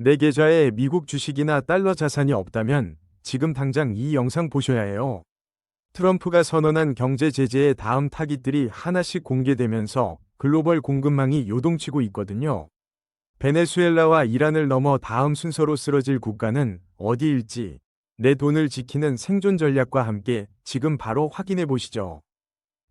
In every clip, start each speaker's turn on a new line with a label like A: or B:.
A: 내 계좌에 미국 주식이나 달러 자산이 없다면 지금 당장 이 영상 보셔야 해요. 트럼프가 선언한 경제 제재의 다음 타깃들이 하나씩 공개되면서 글로벌 공급망이 요동치고 있거든요. 베네수엘라와 이란을 넘어 다음 순서로 쓰러질 국가는 어디일지 내 돈을 지키는 생존 전략과 함께 지금 바로 확인해 보시죠.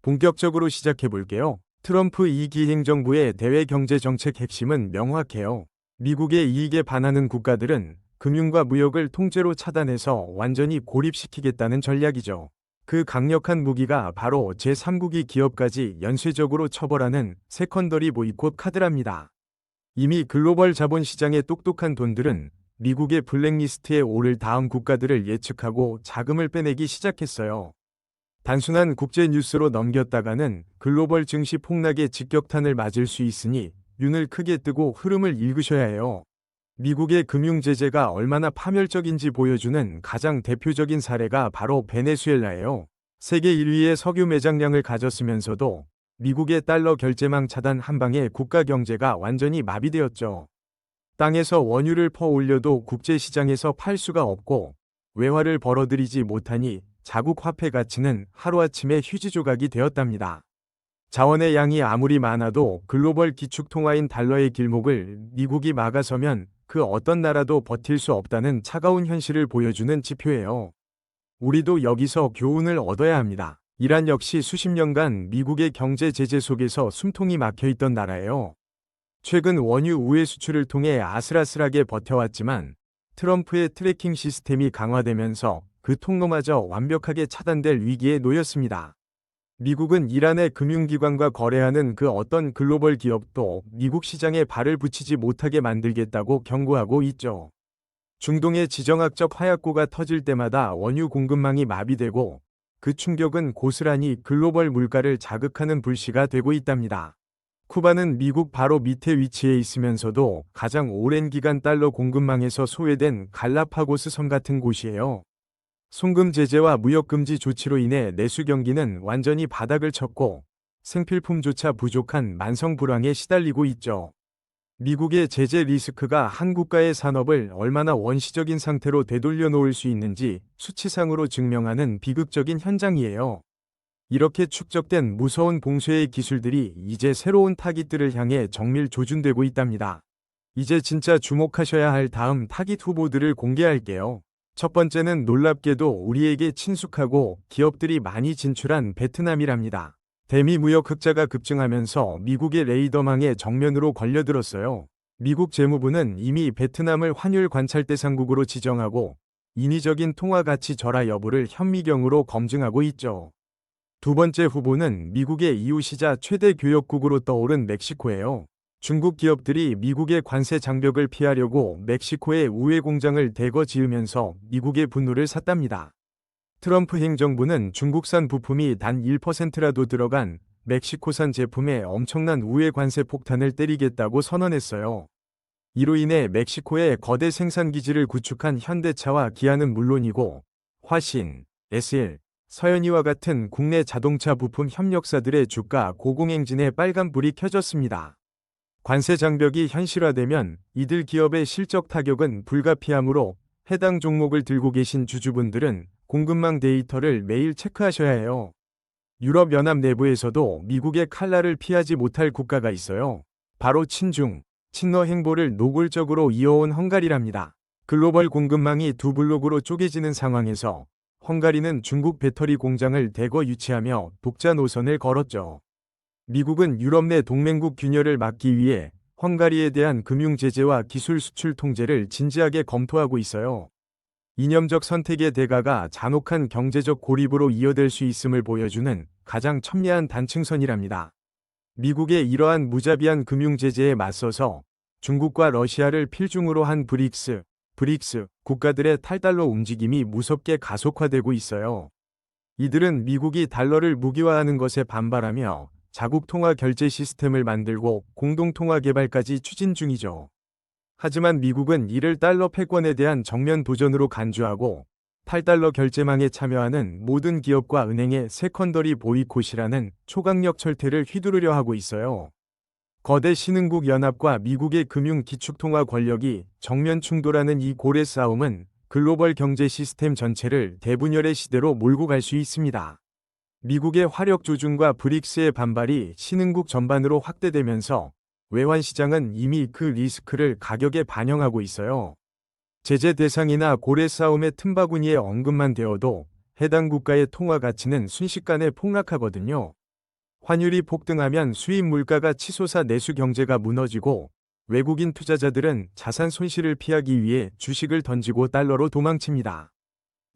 A: 본격적으로 시작해 볼게요. 트럼프 2기 행정부의 대외 경제 정책 핵심은 명확해요. 미국의 이익에 반하는 국가들은 금융과 무역을 통째로 차단해서 완전히 고립시키겠다는 전략이죠. 그 강력한 무기가 바로 제3국이 기업까지 연쇄적으로 처벌하는 세컨더리 보이콧 카드랍니다. 이미 글로벌 자본시장의 똑똑한 돈들은 미국의 블랙리스트에 오를 다음 국가들을 예측하고 자금을 빼내기 시작했어요. 단순한 국제 뉴스로 넘겼다가는 글로벌 증시 폭락의 직격탄을 맞을 수 있으니 눈을 크게 뜨고 흐름을 읽으셔야 해요. 미국의 금융 제재가 얼마나 파멸적인지 보여주는 가장 대표적인 사례가 바로 베네수엘라예요. 세계 1위의 석유 매장량을 가졌으면서도 미국의 달러 결제망 차단 한 방에 국가 경제가 완전히 마비되었죠. 땅에서 원유를 퍼 올려도 국제시장에서 팔 수가 없고 외화를 벌어들이지 못하니 자국 화폐 가치는 하루아침에 휴지 조각이 되었답니다. 자원의 양이 아무리 많아도 글로벌 기축통화인 달러의 길목을 미국이 막아서면 그 어떤 나라도 버틸 수 없다는 차가운 현실을 보여주는 지표예요. 우리도 여기서 교훈을 얻어야 합니다. 이란 역시 수십 년간 미국의 경제 제재 속에서 숨통이 막혀있던 나라예요. 최근 원유 우회 수출을 통해 아슬아슬하게 버텨왔지만 트럼프의 트래킹 시스템이 강화되면서 그 통로마저 완벽하게 차단될 위기에 놓였습니다. 미국은 이란의 금융기관과 거래하는 그 어떤 글로벌 기업도 미국 시장에 발을 붙이지 못하게 만들겠다고 경고하고 있죠. 중동의 지정학적 화약고가 터질 때마다 원유 공급망이 마비되고 그 충격은 고스란히 글로벌 물가를 자극하는 불씨가 되고 있답니다. 쿠바는 미국 바로 밑에 위치해 있으면서도 가장 오랜 기간 달러 공급망에서 소외된 갈라파고스 섬 같은 곳이에요. 송금 제재와 무역 금지 조치로 인해 내수 경기는 완전히 바닥을 쳤고 생필품조차 부족한 만성 불황에 시달리고 있죠. 미국의 제재 리스크가 한 국가의 산업을 얼마나 원시적인 상태로 되돌려 놓을 수 있는지 수치상으로 증명하는 비극적인 현장이에요. 이렇게 축적된 무서운 봉쇄의 기술들이 이제 새로운 타깃들을 향해 정밀 조준되고 있답니다. 이제 진짜 주목하셔야 할 다음 타깃 후보들을 공개할게요. 첫 번째는 놀랍게도 우리에게 친숙하고 기업들이 많이 진출한 베트남이랍니다. 대미 무역 흑자가 급증하면서 미국의 레이더망에 정면으로 걸려들었어요. 미국 재무부는 이미 베트남을 환율 관찰 대상국으로 지정하고 인위적인 통화 가치 절하 여부를 현미경으로 검증하고 있죠. 두 번째 후보는 미국의 이웃이자 최대 교역국으로 떠오른 멕시코예요. 중국 기업들이 미국의 관세 장벽을 피하려고 멕시코에 우회 공장을 대거 지으면서 미국의 분노를 샀답니다. 트럼프 행정부는 중국산 부품이 단 1%라도 들어간 멕시코산 제품에 엄청난 우회 관세 폭탄을 때리겠다고 선언했어요. 이로 인해 멕시코에 거대 생산 기지를 구축한 현대차와 기아는 물론이고 화신, SL, 서현이와 같은 국내 자동차 부품 협력사들의 주가 고공행진에 빨간불이 켜졌습니다. 관세 장벽이 현실화되면 이들 기업의 실적 타격은 불가피하므로 해당 종목을 들고 계신 주주분들은 공급망 데이터를 매일 체크하셔야 해요. 유럽연합 내부에서도 미국의 칼날을 피하지 못할 국가가 있어요. 바로 친중, 친러 행보를 노골적으로 이어온 헝가리랍니다. 글로벌 공급망이 두 블록으로 쪼개지는 상황에서 헝가리는 중국 배터리 공장을 대거 유치하며 독자 노선을 걸었죠. 미국은 유럽 내 동맹국 균열을 막기 위해 헝가리에 대한 금융 제재와 기술 수출 통제를 진지하게 검토하고 있어요. 이념적 선택의 대가가 잔혹한 경제적 고립으로 이어될 수 있음을 보여주는 가장 첨예한 단층선이랍니다. 미국의 이러한 무자비한 금융 제재에 맞서서 중국과 러시아를 필중으로 한 브릭스 국가들의 탈달러 움직임이 무섭게 가속화되고 있어요. 이들은 미국이 달러를 무기화하는 것에 반발하며 자국 통화 결제 시스템을 만들고 공동 통화 개발까지 추진 중이죠. 하지만 미국은 이를 달러 패권에 대한 정면 도전으로 간주하고 8달러 결제망에 참여하는 모든 기업과 은행의 세컨더리 보이콧이라는 초강력 철퇴를 휘두르려 하고 있어요. 거대 신흥국 연합과 미국의 금융 기축통화 권력이 정면 충돌하는 이 고래 싸움은 글로벌 경제 시스템 전체를 대분열의 시대로 몰고 갈 수 있습니다. 미국의 화력 조준과 브릭스의 반발이 신흥국 전반으로 확대되면서 외환 시장은 이미 그 리스크를 가격에 반영하고 있어요. 제재 대상이나 고래 싸움의 틈바구니에 언급만 되어도 해당 국가의 통화 가치는 순식간에 폭락하거든요. 환율이 폭등하면 수입 물가가 치솟아 내수 경제가 무너지고 외국인 투자자들은 자산 손실을 피하기 위해 주식을 던지고 달러로 도망칩니다.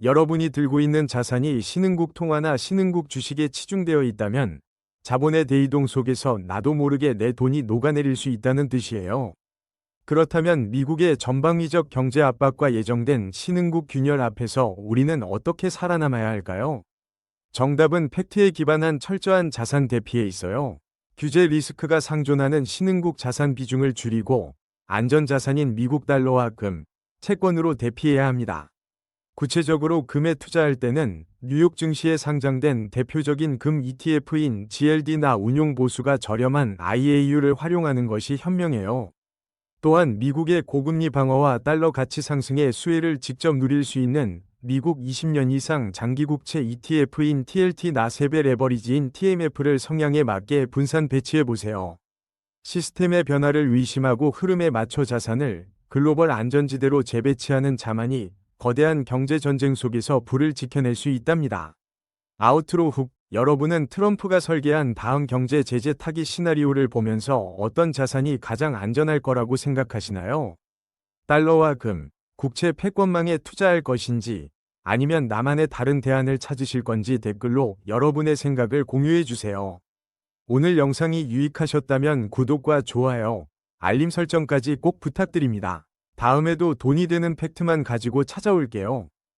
A: 여러분이 들고 있는 자산이 신흥국 통화나 신흥국 주식에 치중되어 있다면 자본의 대이동 속에서 나도 모르게 내 돈이 녹아내릴 수 있다는 뜻이에요. 그렇다면 미국의 전방위적 경제 압박과 예정된 신흥국 균열 앞에서 우리는 어떻게 살아남아야 할까요? 정답은 팩트에 기반한 철저한 자산 대피에 있어요. 규제 리스크가 상존하는 신흥국 자산 비중을 줄이고 안전자산인 미국 달러와 금, 채권으로 대피해야 합니다. 구체적으로 금에 투자할 때는 뉴욕 증시에 상장된 대표적인 금 ETF인 GLD나 운용 보수가 저렴한 IAU를 활용하는 것이 현명해요. 또한 미국의 고금리 방어와 달러 가치 상승의 수혜를 직접 누릴 수 있는 미국 20년 이상 장기국채 ETF인 TLT나 세배 레버리지인 TMF를 성향에 맞게 분산 배치해 보세요. 시스템의 변화를 의심하고 흐름에 맞춰 자산을 글로벌 안전지대로 재배치하는 자만이 거대한 경제 전쟁 속에서 불을 지켜낼 수 있답니다. 아우트로 훅, 여러분은 트럼프가 설계한 다음 경제 제재 타깃 시나리오를 보면서 어떤 자산이 가장 안전할 거라고 생각하시나요? 달러와 금, 국채 패권망에 투자할 것인지 아니면 나만의 다른 대안을 찾으실 건지 댓글로 여러분의 생각을 공유해 주세요. 오늘 영상이 유익하셨다면 구독과 좋아요, 알림 설정까지 꼭 부탁드립니다. 다음에도 돈이 되는 팩트만 가지고 찾아올게요.